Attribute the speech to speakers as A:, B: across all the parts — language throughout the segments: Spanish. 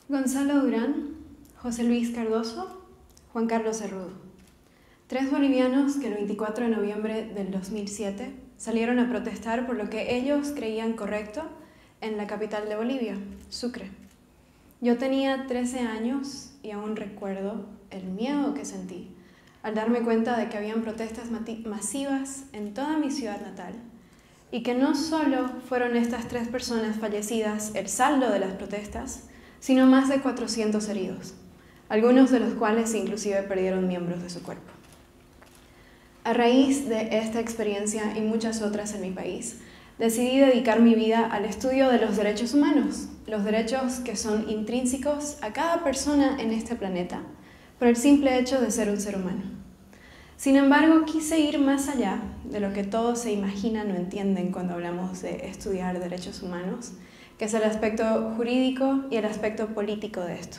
A: Gonzalo Durán, José Luis Cardoso, Juan Carlos Cerrudo. 3 bolivianos que el 24 de noviembre del 2007 salieron a protestar por lo que ellos creían correcto en la capital de Bolivia, Sucre. Yo tenía 13 años y aún recuerdo el miedo que sentí al darme cuenta de que habían protestas masivas en toda mi ciudad natal y que no solo fueron estas 3 personas fallecidas el saldo de las protestas, sino más de 400 heridos, algunos de los cuales inclusive perdieron miembros de su cuerpo. A raíz de esta experiencia y muchas otras en mi país, decidí dedicar mi vida al estudio de los derechos humanos, los derechos que son intrínsecos a cada persona en este planeta, por el simple hecho de ser un ser humano. Sin embargo, quise ir más allá de lo que todos se imaginan o entienden cuando hablamos de estudiar derechos humanos, que es el aspecto jurídico y el aspecto político de esto.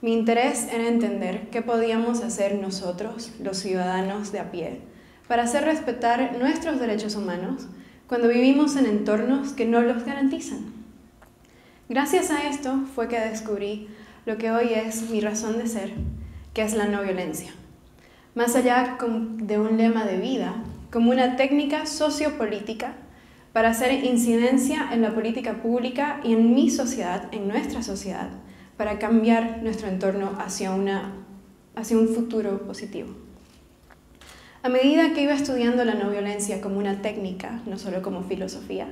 A: Mi interés era entender qué podíamos hacer nosotros, los ciudadanos de a pie, para hacer respetar nuestros derechos humanos cuando vivimos en entornos que no los garantizan. Gracias a esto fue que descubrí lo que hoy es mi razón de ser, que es la no violencia. Más allá de un lema de vida, como una técnica sociopolítica para hacer incidencia en la política pública y en mi sociedad, en nuestra sociedad, para cambiar nuestro entorno hacia un futuro positivo. A medida que iba estudiando la no violencia como una técnica, no solo como filosofía,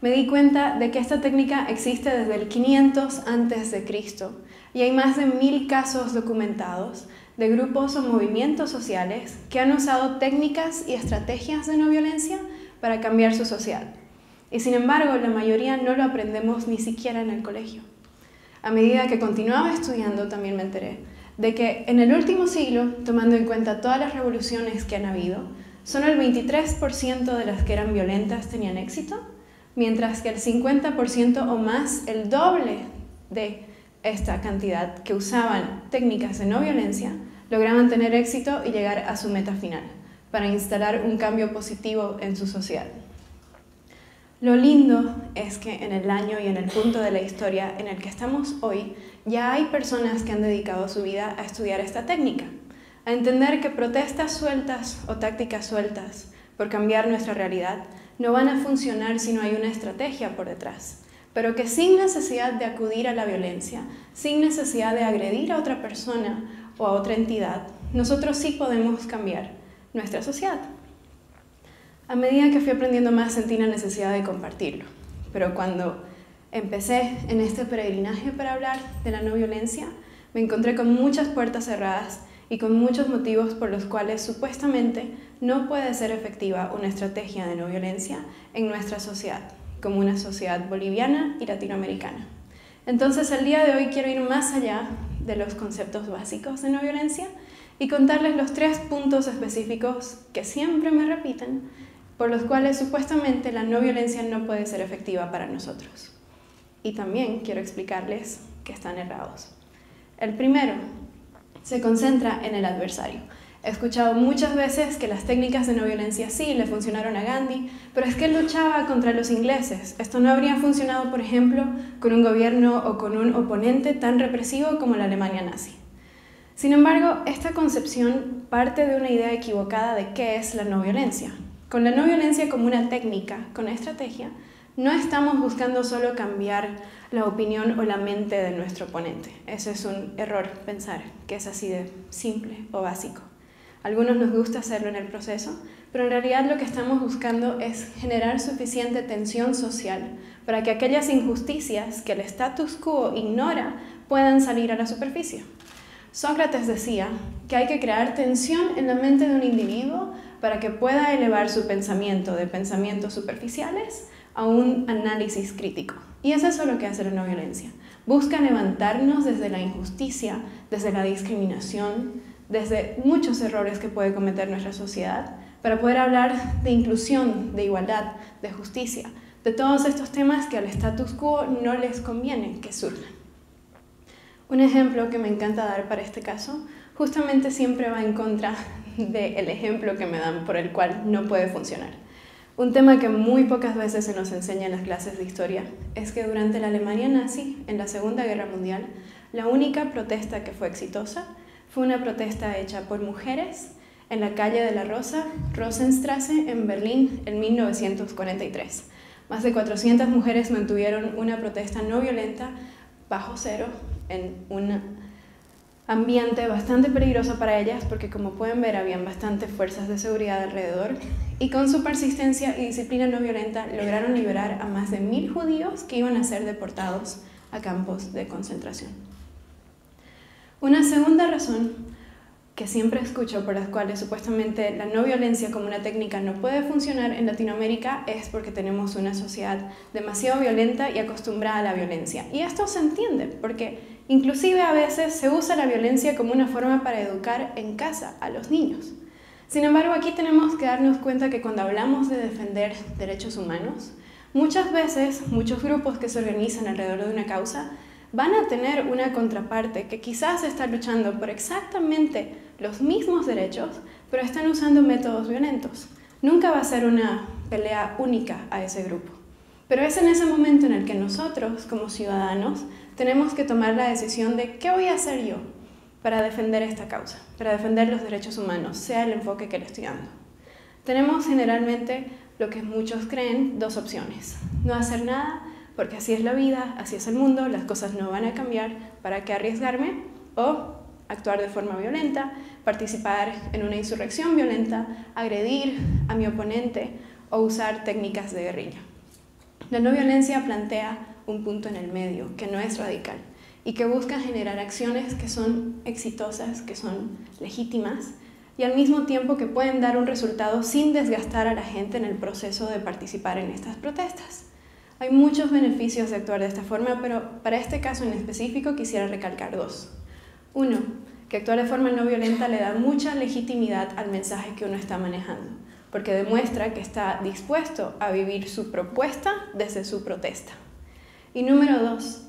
A: me di cuenta de que esta técnica existe desde el 500 a.C. y hay más de 1000 casos documentados de grupos o movimientos sociales que han usado técnicas y estrategias de no violencia para cambiar su sociedad. Y sin embargo, la mayoría no lo aprendemos ni siquiera en el colegio. A medida que continuaba estudiando, también me enteré de que en el último siglo, tomando en cuenta todas las revoluciones que han habido, solo el 23% de las que eran violentas tenían éxito, mientras que el 50% o más, el doble de esta cantidad que usaban técnicas de no violencia, lograban tener éxito y llegar a su meta final, para instalar un cambio positivo en su sociedad. Lo lindo es que en el año y en el punto de la historia en el que estamos hoy, ya hay personas que han dedicado su vida a estudiar esta técnica, a entender que protestas sueltas o tácticas sueltas por cambiar nuestra realidad no van a funcionar si no hay una estrategia por detrás, pero que sin necesidad de acudir a la violencia, sin necesidad de agredir a otra persona o a otra entidad, nosotros sí podemos cambiar nuestra sociedad. A medida que fui aprendiendo más, sentí la necesidad de compartirlo. Pero cuando empecé en este peregrinaje para hablar de la no violencia, me encontré con muchas puertas cerradas y con muchos motivos por los cuales supuestamente no puede ser efectiva una estrategia de no violencia en nuestra sociedad, como una sociedad boliviana y latinoamericana. Entonces, el día de hoy quiero ir más allá de los conceptos básicos de no violencia y contarles los 3 puntos específicos que siempre me repiten, por los cuales supuestamente la no violencia no puede ser efectiva para nosotros. Y también quiero explicarles que están errados. El primero se concentra en el adversario. He escuchado muchas veces que las técnicas de no violencia sí le funcionaron a Gandhi, pero es que él luchaba contra los ingleses. Esto no habría funcionado, por ejemplo, con un gobierno o con un oponente tan represivo como la Alemania nazi. Sin embargo, esta concepción parte de una idea equivocada de qué es la no violencia. Con la no violencia como una técnica, con estrategia, no estamos buscando solo cambiar la opinión o la mente de nuestro oponente. Ese es un error pensar que es así de simple o básico. A algunos nos gusta hacerlo en el proceso, pero en realidad lo que estamos buscando es generar suficiente tensión social para que aquellas injusticias que el status quo ignora puedan salir a la superficie. Sócrates decía que hay que crear tensión en la mente de un individuo para que pueda elevar su pensamiento de pensamientos superficiales a un análisis crítico. Y es eso lo que hace la no violencia. Busca levantarnos desde la injusticia, desde la discriminación, desde muchos errores que puede cometer nuestra sociedad, para poder hablar de inclusión, de igualdad, de justicia, de todos estos temas que al status quo no les conviene que surjan. Un ejemplo que me encanta dar para este caso, justamente siempre va en contra del ejemplo que me dan por el cual no puede funcionar. Un tema que muy pocas veces se nos enseña en las clases de historia es que durante la Alemania nazi, en la Segunda Guerra Mundial, la única protesta que fue exitosa fue una protesta hecha por mujeres en la calle de la Rosa, Rosenstrasse, en Berlín, en 1943. Más de 400 mujeres mantuvieron una protesta no violenta bajo cero en un ambiente bastante peligroso para ellas porque, como pueden ver, habían bastantes fuerzas de seguridad alrededor y con su persistencia y disciplina no violenta lograron liberar a más de 1000 judíos que iban a ser deportados a campos de concentración. Una segunda razón que siempre escucho por las cuales supuestamente la no violencia como una técnica no puede funcionar en Latinoamérica es porque tenemos una sociedad demasiado violenta y acostumbrada a la violencia. Y esto se entiende porque inclusive a veces se usa la violencia como una forma para educar en casa a los niños. Sin embargo, aquí tenemos que darnos cuenta que cuando hablamos de defender derechos humanos, muchas veces muchos grupos que se organizan alrededor de una causa van a tener una contraparte que quizás está luchando por exactamente los mismos derechos, pero están usando métodos violentos. Nunca va a ser una pelea única a ese grupo. Pero es en ese momento en el que nosotros, como ciudadanos, tenemos que tomar la decisión de qué voy a hacer yo para defender esta causa, para defender los derechos humanos, sea el enfoque que le estoy dando. Tenemos generalmente lo que muchos creen, dos opciones: no hacer nada, porque así es la vida, así es el mundo, las cosas no van a cambiar, ¿para qué arriesgarme? O actuar de forma violenta, participar en una insurrección violenta, agredir a mi oponente o usar técnicas de guerrilla. La no violencia plantea un punto en el medio, que no es radical, y que busca generar acciones que son exitosas, que son legítimas, y al mismo tiempo que pueden dar un resultado sin desgastar a la gente en el proceso de participar en estas protestas. Hay muchos beneficios de actuar de esta forma, pero para este caso en específico quisiera recalcar dos. Uno, que actuar de forma no violenta le da mucha legitimidad al mensaje que uno está manejando, porque demuestra que está dispuesto a vivir su propuesta desde su protesta. Y número dos,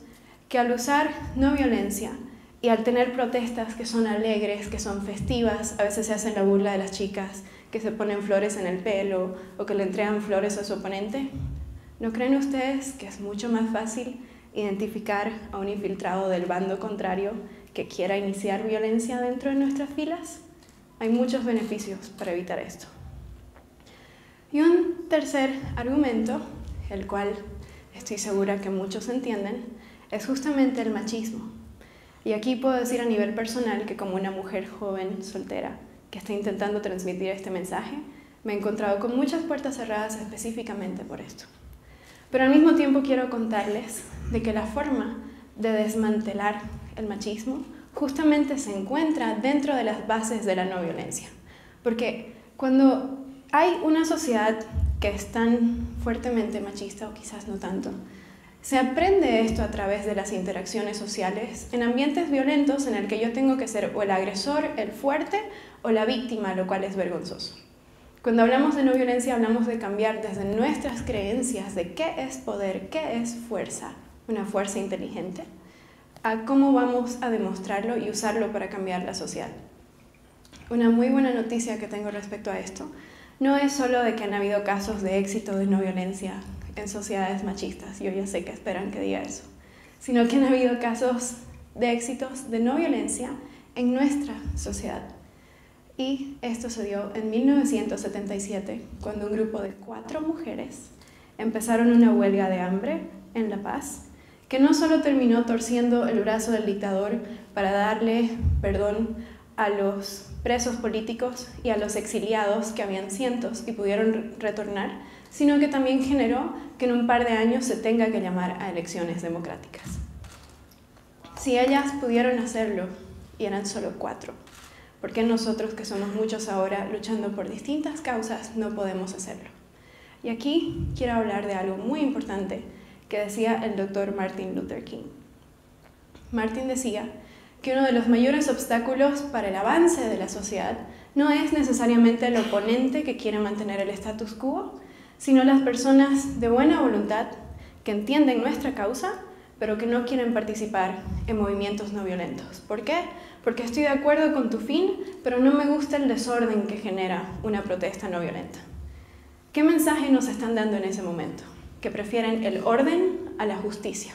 A: que al usar no violencia y al tener protestas que son alegres, que son festivas, a veces se hacen la burla de las chicas que se ponen flores en el pelo o que le entregan flores a su oponente, ¿no creen ustedes que es mucho más fácil identificar a un infiltrado del bando contrario que quiera iniciar violencia dentro de nuestras filas? Hay muchos beneficios para evitar esto. Y un tercer argumento, el cual estoy segura que muchos entienden, es justamente el machismo. Y aquí puedo decir a nivel personal que como una mujer joven, soltera, que está intentando transmitir este mensaje, me he encontrado con muchas puertas cerradas específicamente por esto. Pero al mismo tiempo quiero contarles de que la forma de desmantelar el machismo justamente se encuentra dentro de las bases de la no violencia. Porque cuando hay una sociedad que es tan fuertemente machista, o quizás no tanto, se aprende esto a través de las interacciones sociales en ambientes violentos en el que yo tengo que ser o el agresor, el fuerte, o la víctima, lo cual es vergonzoso. Cuando hablamos de no violencia, hablamos de cambiar desde nuestras creencias de qué es poder, qué es fuerza, una fuerza inteligente, a cómo vamos a demostrarlo y usarlo para cambiar la sociedad. Una muy buena noticia que tengo respecto a esto no es solo de que han habido casos de éxito de no violencia en sociedades machistas, yo ya sé que esperan que diga eso, sino que han habido casos de éxitos de no violencia en nuestra sociedad. Y esto se dio en 1977, cuando un grupo de 4 mujeres empezaron una huelga de hambre en La Paz, que no solo terminó torciendo el brazo del dictador para darle perdón a los presos políticos y a los exiliados, que habían cientos y pudieron retornar, sino que también generó que en un par de años se tenga que llamar a elecciones democráticas. Si ellas pudieron hacerlo, y eran solo 4, ¿por qué nosotros, que somos muchos ahora luchando por distintas causas, no podemos hacerlo? Y aquí quiero hablar de algo muy importante que decía el doctor Martin Luther King. Martin decía que uno de los mayores obstáculos para el avance de la sociedad no es necesariamente el oponente que quiere mantener el status quo, sino las personas de buena voluntad que entienden nuestra causa, pero que no quieren participar en movimientos no violentos. ¿Por qué? Porque estoy de acuerdo con tu fin, pero no me gusta el desorden que genera una protesta no violenta. ¿Qué mensaje nos están dando en ese momento? Que prefieren el orden a la justicia.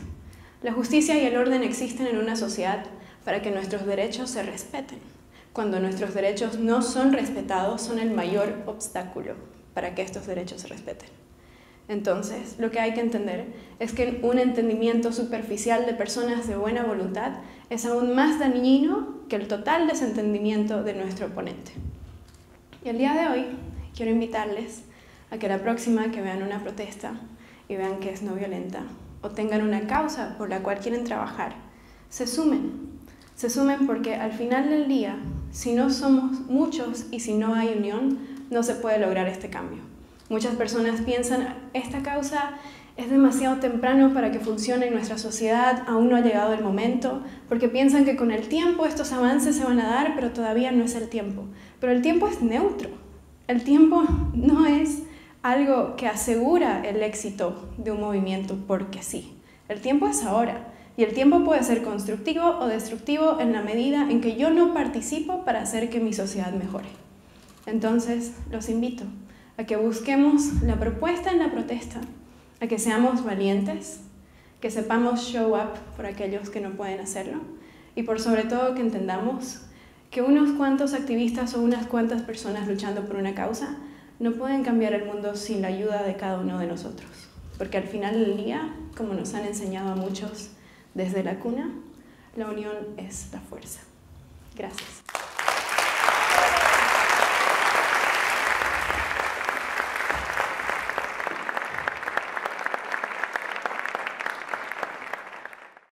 A: La justicia y el orden existen en una sociedad para que nuestros derechos se respeten. Cuando nuestros derechos no son respetados, son el mayor obstáculo para que estos derechos se respeten. Entonces, lo que hay que entender es que un entendimiento superficial de personas de buena voluntad es aún más dañino que el total desentendimiento de nuestro oponente. Y el día de hoy quiero invitarles a que la próxima que vean una protesta y vean que es no violenta, o tengan una causa por la cual quieren trabajar, se sumen porque al final del día, si no somos muchos y si no hay unión, no se puede lograr este cambio. Muchas personas piensan, esta causa es demasiado temprano para que funcione en nuestra sociedad, aún no ha llegado el momento, porque piensan que con el tiempo estos avances se van a dar, pero todavía no es el tiempo. Pero el tiempo es neutro. El tiempo no es algo que asegura el éxito de un movimiento porque sí. El tiempo es ahora. Y el tiempo puede ser constructivo o destructivo en la medida en que yo no participo para hacer que mi sociedad mejore. Entonces, los invito a que busquemos la propuesta en la protesta, a que seamos valientes, que sepamos show up por aquellos que no pueden hacerlo y por sobre todo que entendamos que unos cuantos activistas o unas cuantas personas luchando por una causa no pueden cambiar el mundo sin la ayuda de cada uno de nosotros. Porque al final del día, como nos han enseñado a muchos desde la cuna, la unión es la fuerza. Gracias.